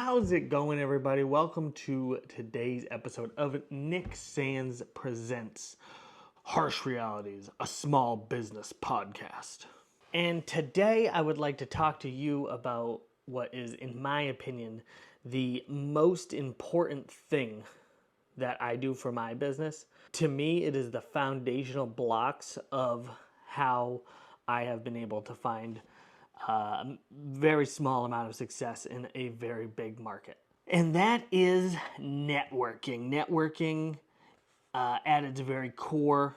How's it going, everybody? Welcome to today's episode of Nick Sands Presents Harsh Realities, a small business podcast. And today I would like to talk to you about what is, in my opinion, the most important thing that I do for my business. To me, it is the foundational blocks of how I have been able to find very small amount of success in a very big market. And that is networking. Networking at its very core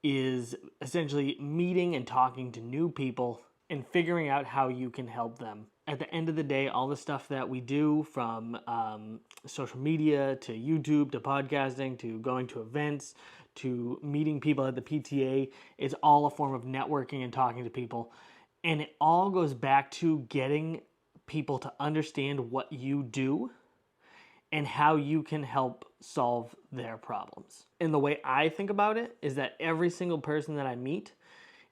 is essentially meeting and talking to new people and figuring out how you can help them. At the end of the day, all the stuff that we do, from social media to YouTube to podcasting to going to events to meeting people at the PTA, it's all a form of networking and talking to people. And it all goes back to getting people to understand what you do and how you can help solve their problems. And the way I think about it is that every single person that I meet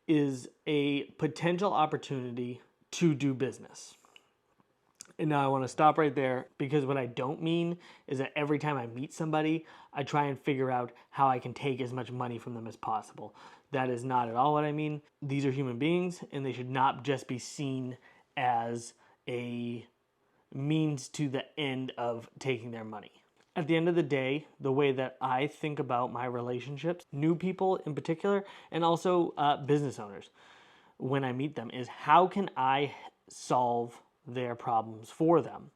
is a potential opportunity to do business. And now I want to stop right there, because what I don't mean is that every time I meet somebody, I try and figure out how I can take as much money from them as possible. That is not at all what I mean. These are human beings, and they should not just be seen as a means to the end of taking their money. At the end of the day, the way that I think about my relationships, new people in particular, and also business owners, when I meet them, is how can I solve their problems for them?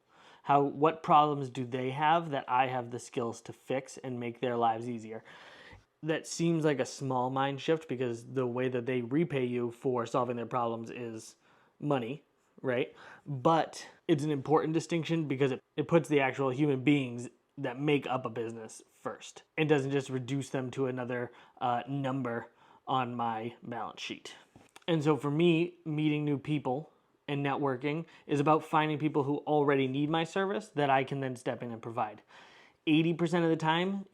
What problems do they have that I have the skills to fix and make their lives easier? That seems like a small mind shift, because the way that they repay you for solving their problems is money, right? But it's an important distinction, because it puts the actual human beings that make up a business first. It doesn't just reduce them to another number on my balance sheet. And so for me, meeting new people and networking is about finding people who already need my service that I can then step in and provide. 80% of the time,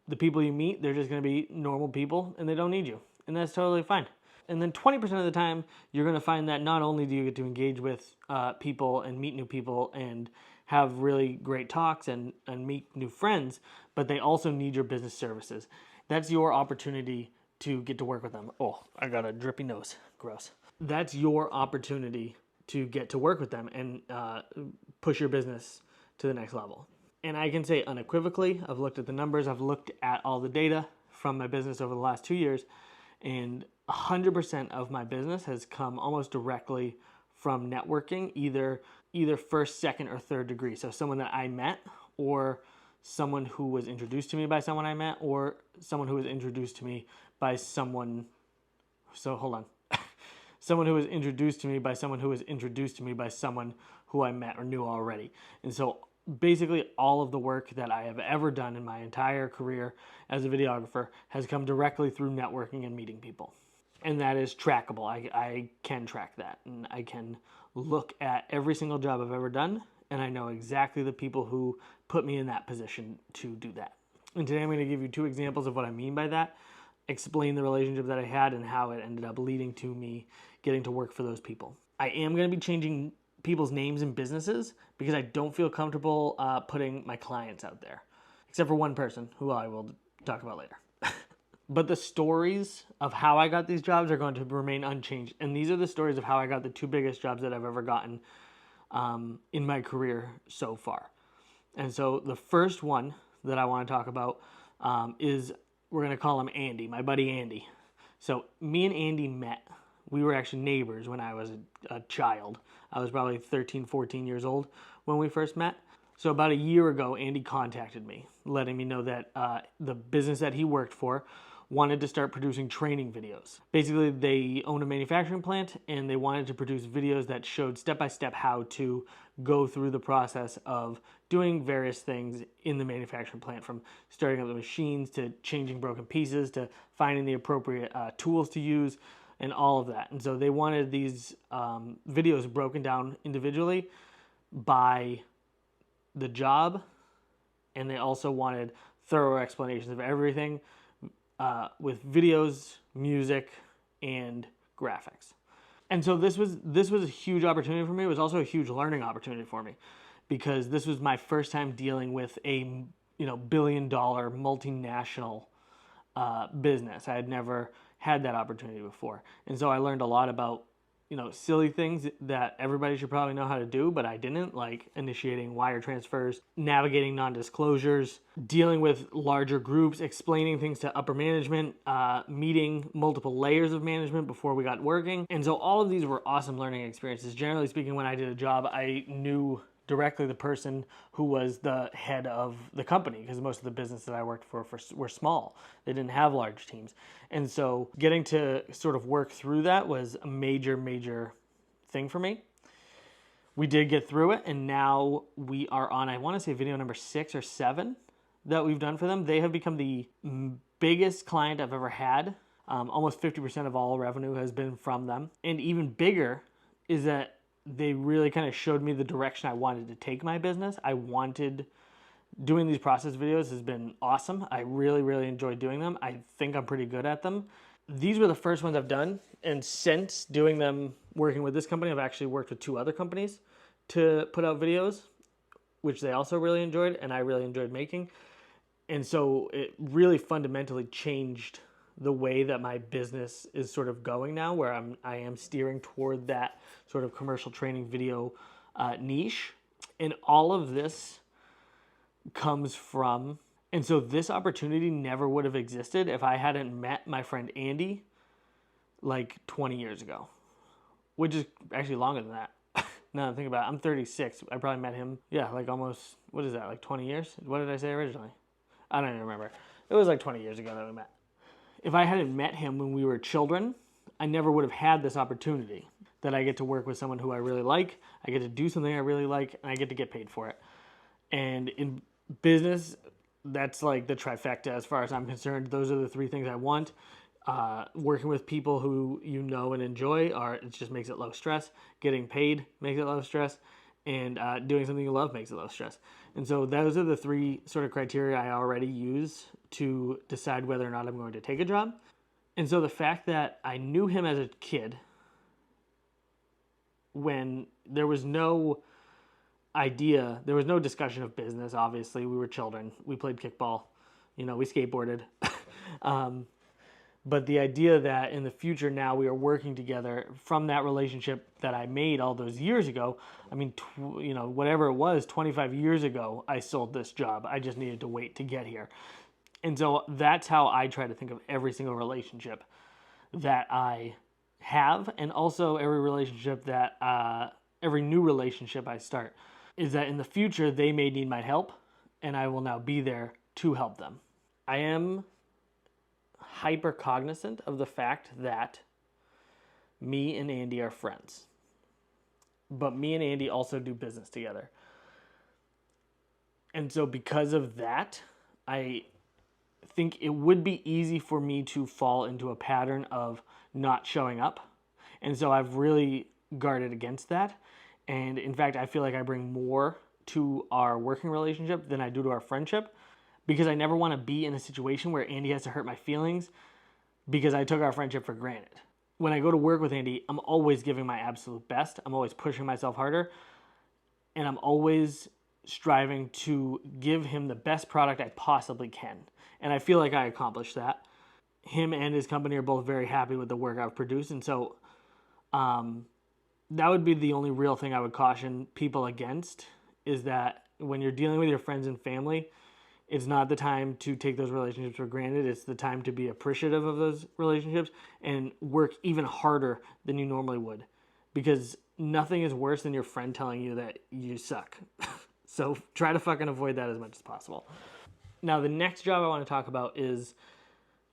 the people you meet, they're just going to be normal people and they don't need you. And that's totally fine. And then 20% of the time, you're going to find that not only do you get to engage with people and meet new people and have really great talks and meet new friends, but they also need your business services. That's your opportunity to get to work with them. Oh, I got a drippy nose. Gross. That's your opportunity to get to work with them and push your business to the next level. And I can say unequivocally, I've looked at the numbers, I've looked at all the data from my business over the last 2 years, and 100% of my business has come almost directly from networking, either first, second, or third degree. So someone that I met, or someone who was introduced to me by someone I met, or someone who was introduced to me by someone. So hold on. Someone who was introduced to me by someone who was introduced to me by someone who I met or knew already. And so basically all of the work that I have ever done in my entire career as a videographer has come directly through networking and meeting people. And that is trackable. I can track that, and I can look at every single job I've ever done, and I know exactly the people who put me in that position to do that. And today I'm going to give you 2 examples of what I mean by that, explain the relationship that I had and how it ended up leading to me getting to work for those people. I am going to be changing people's names and businesses because I don't feel comfortable putting my clients out there, except for one person who I will talk about later. But the stories of how I got these jobs are going to remain unchanged. And these are the stories of how I got the 2 biggest jobs that I've ever gotten in my career so far. And so the first one that I want to talk about is, we're going to call him Andy, my buddy Andy. So me and Andy met. We were actually neighbors when I was a child. I was probably 13, 14 years old when we first met. So about a year ago, Andy contacted me, letting me know that the business that he worked for wanted to start producing training videos. Basically, they own a manufacturing plant, and they wanted to produce videos that showed step-by-step how to go through the process of doing various things in the manufacturing plant, from starting up the machines to changing broken pieces to finding the appropriate tools to use and all of that. And so they wanted these videos broken down individually by the job, and they also wanted thorough explanations of everything with videos, music, and graphics. And so this was a huge opportunity for me. It was also a huge learning opportunity for me, because this was my first time dealing with a billion-dollar multinational business. I had never had that opportunity before, and so I learned a lot about silly things that everybody should probably know how to do, but I didn't, like initiating wire transfers, navigating non-disclosures, dealing with larger groups, explaining things to upper management, meeting multiple layers of management before we got working. And so all of these were awesome learning experiences. Generally speaking, when I did a job, I knew directly the person who was the head of the company, because most of the business that I worked for were small. They didn't have large teams. And so getting to sort of work through that was a major thing for me. We did get through it, and now we are on, I want to say, video number 6 or 7 that we've done for them. They have become the biggest client I've ever had. Almost 50% of all revenue has been from them. And even bigger is that they really kind of showed me the direction I wanted to take my business. Doing these process videos has been awesome. I really enjoy doing them. I think I'm pretty good at them. These were the first ones I've done, and since doing them, working with this company, I've actually worked with 2 other companies to put out videos, which they also really enjoyed, and I really enjoyed making. And so it really fundamentally changed the way that my business is sort of going now, where I am steering toward that sort of commercial training video niche. And all of this comes from, and so this opportunity never would have existed if I hadn't met my friend Andy like 20 years ago, which is actually longer than that. Now that I think about it, I'm 36. I probably met him, like almost, what is that, like 20 years? What did I say originally? I don't even remember. It was like 20 years ago that we met. If I hadn't met him when we were children, I never would have had this opportunity that I get to work with someone who I really like, I get to do something I really like, and I get to get paid for it. And in business, that's like the trifecta as far as I'm concerned. Those are the 3 things I want. Working with people who you know and enjoy, it just makes it low stress. Getting paid makes it low stress. And doing something you love makes it low stress. And so those are the 3 sort of criteria I already use to decide whether or not I'm going to take a job. And so the fact that I knew him as a kid, when there was no idea, there was no discussion of business, obviously. We were children. We played kickball. We skateboarded. But the idea that in the future now we are working together from that relationship that I made all those years ago, I mean, whatever it was, 25 years ago, I sold this job. I just needed to wait to get here. And so that's how I try to think of every single relationship that I have, and also every relationship that, every new relationship I start, is that in the future they may need my help, and I will now be there to help them. I am hyper cognizant of the fact that me and Andy are friends, but me and Andy also do business together. And so because of that, I think it would be easy for me to fall into a pattern of not showing up. And so I've really guarded against that. And in fact, I feel like I bring more to our working relationship than I do to our friendship, because I never want to be in a situation where Andy has to hurt my feelings because I took our friendship for granted. When I go to work with Andy, I'm always giving my absolute best. I'm always pushing myself harder, and I'm always striving to give him the best product I possibly can. And I feel like I accomplished that. Him and his company are both very happy with the work I've produced, and so that would be the only real thing I would caution people against, is that when you're dealing with your friends and family, it's not the time to take those relationships for granted. It's the time to be appreciative of those relationships and work even harder than you normally would, because nothing is worse than your friend telling you that you suck. So try to fucking avoid that as much as possible. Now, the next job I want to talk about is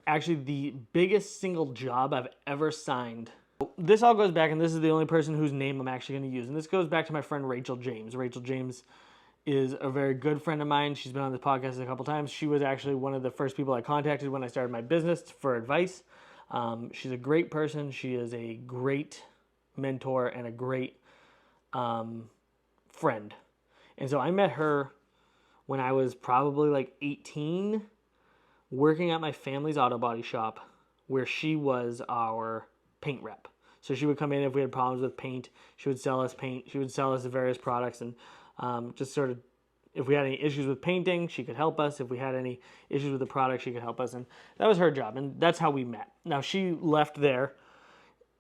actually the biggest single job I've ever signed. This all goes back, and this is the only person whose name I'm actually going to use, and this goes back to my friend Rachel James. Rachel James is a very good friend of mine. She's been on this podcast a couple times. She was actually one of the first people I contacted when I started my business for advice. She's a great person. She is a great mentor and a great friend. And so I met her when I was probably like 18, working at my family's auto body shop, where she was our paint rep. So she would come in if we had problems with paint. She would sell us paint. She would sell us the various products, and Just sort of, if we had any issues with painting, she could help us. If we had any issues with the product, she could help us. And that was her job. And that's how we met. Now, she left there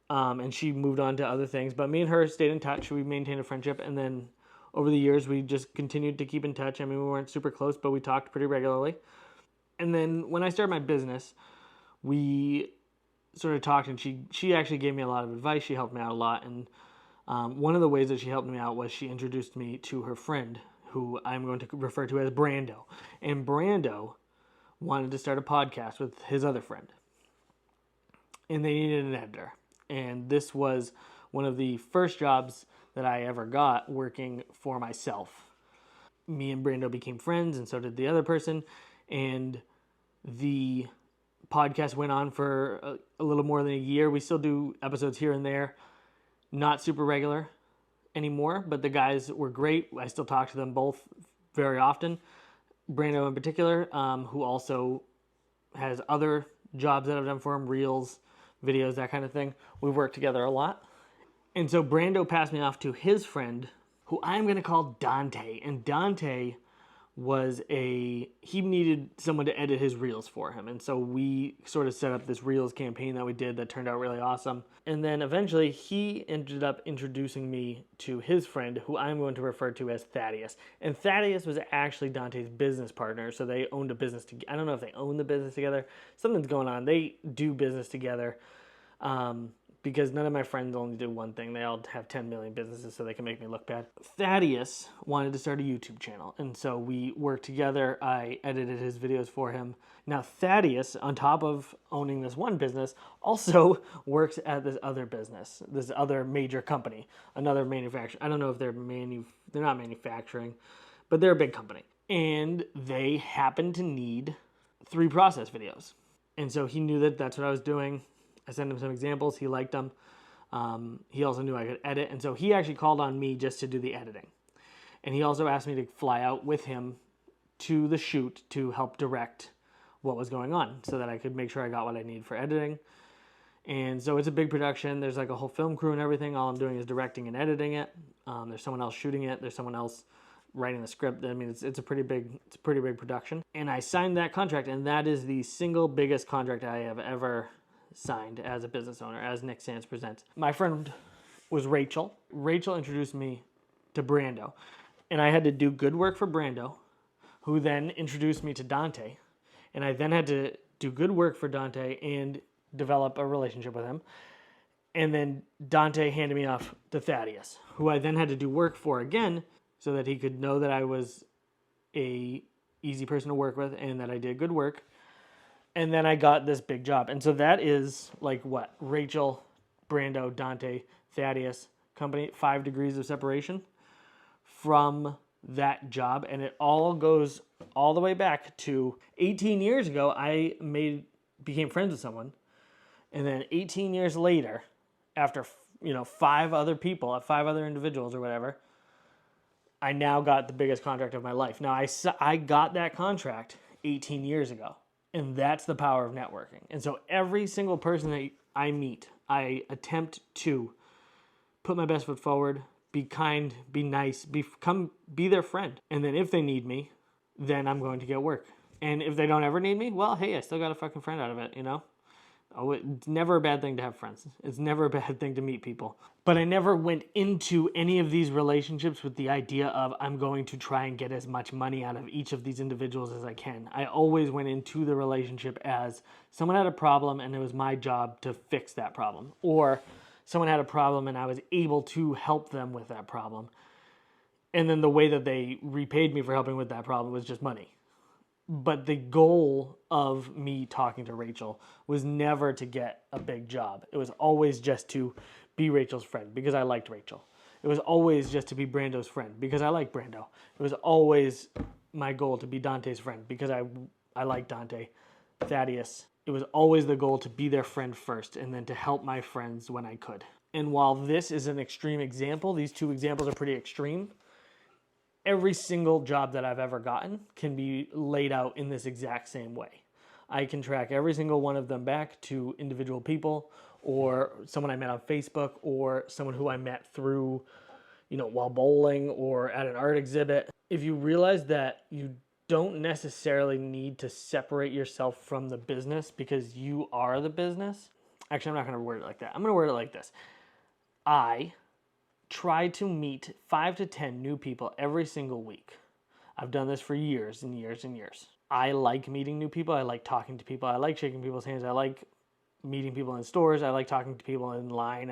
and she moved on to other things. But me and her stayed in touch. We maintained a friendship. And then over the years, we just continued to keep in touch. I mean, we weren't super close, but we talked pretty regularly. And then when I started my business, we sort of talked, and she actually gave me a lot of advice. She helped me out a lot. And one of the ways that she helped me out was she introduced me to her friend, who I'm going to refer to as Brando. And Brando wanted to start a podcast with his other friend. And they needed an editor. And this was one of the first jobs that I ever got working for myself. Me and Brando became friends, and so did the other person. And the podcast went on for a little more than a year. We still do episodes here and there. Not super regular anymore, but the guys were great. I still talk to them both very often. Brando in particular, who also has other jobs that I've done for him, reels, videos, that kind of thing. We've worked together a lot. And so Brando passed me off to his friend, who I'm going to call Dante. And Dante he needed someone to edit his reels for him. And so we sort of set up this reels campaign that we did that turned out really awesome. And then eventually he ended up introducing me to his friend, who I'm going to refer to as Thaddeus. And Thaddeus was actually Dante's business partner. So they owned a business together. I don't know if they own the business together. Something's going on. They do business together. Because none of my friends only do one thing. They all have 10 million businesses, so they can make me look bad. Thaddeus wanted to start a YouTube channel, and so we worked together. I edited his videos for him. Now, Thaddeus, on top of owning this one business, also works at this other business, this other major company, another manufacturer. I don't know if they're not manufacturing, but they're a big company. And they happen to need 3 process videos. And so he knew that that's what I was doing. I sent him some examples. He liked them. He also knew I could edit. And so he actually called on me just to do the editing. And he also asked me to fly out with him to the shoot to help direct what was going on so that I could make sure I got what I need for editing. And so it's a big production. There's like a whole film crew and everything. All I'm doing is directing and editing it. There's someone else shooting it. There's someone else writing the script. I mean, it's a pretty big production. And I signed that contract, and that is the single biggest contract I have ever signed as a business owner, as Nick Sands Presents. My friend was Rachel. Rachel introduced me to Brando, and I had to do good work for Brando, who then introduced me to Dante, and I then had to do good work for Dante and develop a relationship with him. And then Dante handed me off to Thaddeus, who I then had to do work for again so that he could know that I was a easy person to work with and that I did good work. And then I got this big job. And so that is like what? Rachel, Brando, Dante, Thaddeus, company, 5 degrees of separation from that job. And it all goes all the way back to 18 years ago. I became friends with someone. And then 18 years later, after 5 other people, 5 other individuals or whatever, I now got the biggest contract of my life. Now, I got that contract 18 years ago. And that's the power of networking. And so every single person that I meet, I attempt to put my best foot forward, be kind, be nice, be their friend. And then if they need me, then I'm going to get work. And if they don't ever need me, well, hey, I still got a fucking friend out of it, Oh, it's never a bad thing to have friends. It's never a bad thing to meet people. But I never went into any of these relationships with the idea of I'm going to try and get as much money out of each of these individuals as I can. I always went into the relationship as someone had a problem and it was my job to fix that problem. Or someone had a problem and I was able to help them with that problem. And then the way that they repaid me for helping with that problem was just money. But the goal of me talking to Rachel was never to get a big job. It was always just to be Rachel's friend because I liked Rachel. It was always just to be Brando's friend because I like Brando. It was always my goal to be Dante's friend because I like Dante. Thaddeus. It was always the goal to be their friend first and then to help my friends when I could. And while this is an extreme example, these 2 examples are pretty extreme. Every single job that I've ever gotten can be laid out in this exact same way. I can track every single one of them back to individual people or someone I met on Facebook or someone who I met through, while bowling or at an art exhibit. If you realize that you don't necessarily need to separate yourself from the business because you are the business. Actually, I'm not going to word it like that. I'm going to word it like this. I try to meet 5 to 10 new people every single week. I've done this for years and years and years. I like meeting new people. I like talking to people. I like shaking people's hands. I like meeting people in stores. I like talking to people in line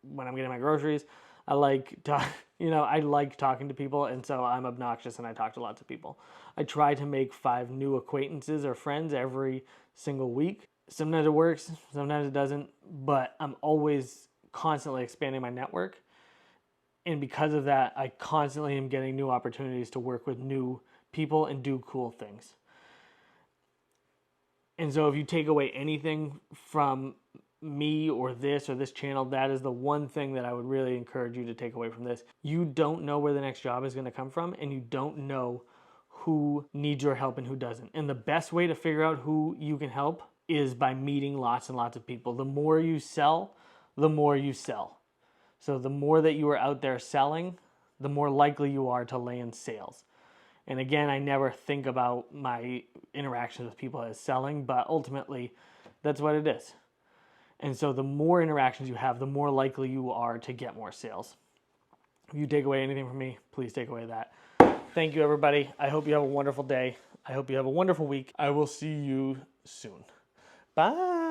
when I'm getting my groceries. I like talking to people, and so I'm obnoxious and I talk to lots of people. I try to make 5 new acquaintances or friends every single week. Sometimes it works, sometimes it doesn't, but I'm always constantly expanding my network. And because of that, I constantly am getting new opportunities to work with new people and do cool things. And so if you take away anything from me or this channel, that is the one thing that I would really encourage you to take away from this. You don't know where the next job is going to come from, and you don't know who needs your help and who doesn't. And the best way to figure out who you can help is by meeting lots and lots of people. The more you sell, the more you sell. So the more that you are out there selling, the more likely you are to land sales. And again, I never think about my interactions with people as selling, but ultimately, that's what it is. And so the more interactions you have, the more likely you are to get more sales. If you take away anything from me, please take away that. Thank you, everybody. I hope you have a wonderful day. I hope you have a wonderful week. I will see you soon. Bye.